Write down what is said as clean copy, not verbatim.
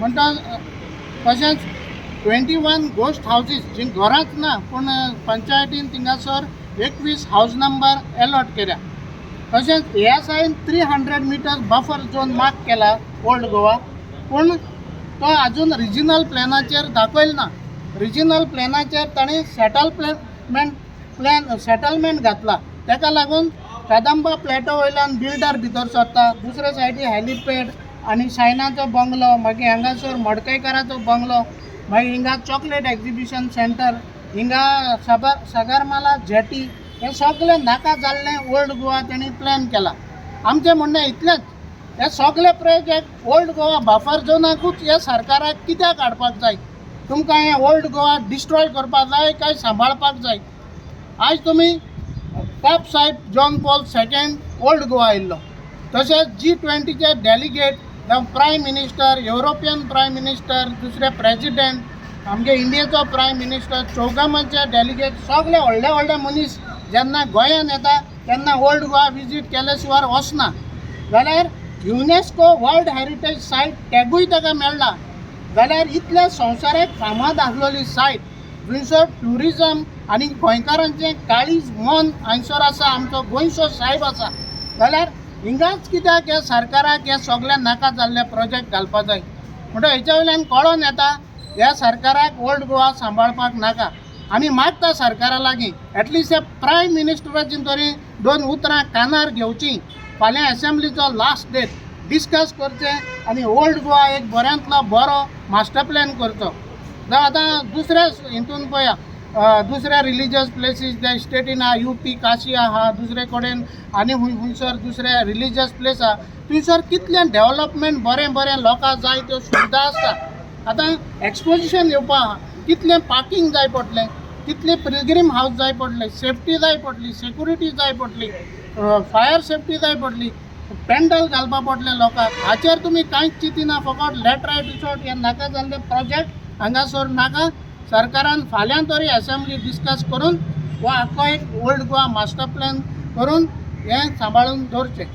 म्हणटा तशेंच 21 गोस्ट हावजीस जी घरांच ना पूण पंचायतीन थिंगासर 21 हावज नंबर अलॉट केल्या. तशेंच ASIन 300 मिटर्स बफर झोन मार्क केला ओल्ड गोवा, पूण तो आजून रिजनल प्लॅनाचेर दाखयल ना. रिजनल प्लॅनाचेर ताणें सेटलमेंट घातला. ताका लागून कदंबा प्लॅटो वयल्यान बिल्डर भितर सरता, दुसरे सायडीक हॅलिपॅड आनी शायनाचो बंगलो, मागीर हांगासर मडकयकाराचो बंगलो, मागीर हिंगा चॉकलेट एक्झिबिशन सेंटर, हिंगा सागरमाला जेटी, हे सगळें नाका जाल्लें ओल्ड गोवा तेणी प्लॅन केला. आमचें म्हणणें इतलेंच, हे सगळे प्रोजेक्ट ओल्ड गोवा बफर झोनाकूच हे सरकाराक कित्याक हाडपाक जाय? तुमकां हें ओल्ड गोवा डिस्ट्रॉय करपाक जाय काय सांबाळपाक जाय? आज तुमी पोप साहेब John Paul II old Goa आयिल्लो, तशेंच G20चे delegate, prime minister, European prime minister, दुसरे प्रेजिडेंट, आमगे इंडियेचो प्रायम मिनिस्टर, चौगामाचे डेलिगेट, सगळे व्हडले व्हडले मनीस जेन्ना गोंयान येता तेन्ना ओल्ड गोवा विजीट केल्या शिवाय वचना. जाल्यार युनेस्को वर्ल्ड हेरिटेज सायट टॅगूय ताका मेळ्ळा. जाल्यार इतले संवसाराक फामाद आसलेली सायट, थंयसर ट्युरिजम आनी गोंयकारांचें काळीज मन हांगसर आसा, आमचो गोंयचो सायब आसा. जाल्यार हिंगाच कित्याक हे सरकाराक हे सगळे नाका जाल्ले प्रोजेक्ट घालपाक जाय? म्हणटा हेच्या वयल्यान कळोन येता ह्या सरकाराक ओल्ड गोवा सांबाळपाक नाका. आमी मागता सरकारा लागीं एटलिस्ट हे प्रायम मिनिस्टराची तरी 2 उतरां कानार घेवची. फाल्यां असेंब्लीचो लास्ट डेट डिस्कस करचें आनी ओल्ड गोवा एक बऱ्यांतलो बरो मास्टर प्लॅन करचो. आतां दुसऱ्या हितून पळया, दुसऱ्या रिलिजियस प्लेसीस जे स्टेटीन आहा, UP काशी आहा, दुसरे कडेन आनी खंयसर दुसरे रिलिजियस प्लेस आहा, थंयसर कितलें डेवलपमेंट बरें बरें लोकांक जाय त्यो सुविधा आसता. आतां एक्सपोजिशन येवपा आहा, कितलें पार्किंग जाय पडलें, कितले पिलग्रीम हावस जाय पडले, सेफ्टी जाय पडली, सेक्युरिटी जाय पडली, फायर सेफ्टी जाय पडली, पेंडल घालपा पडले लोकांक. हाचेर तुमी कांयच चिंतिना, फकत लेट रायट रिसॉर्ट हे नाका जाल्ले प्रोजेक्ट हांगासर नाका. सरकारान फाल्यां तरी असेंब्ली डिस्कस करून हो आख्खो एक ओल्ड गोवा मास्टर प्लॅन करून हें सांबाळून दवरचें.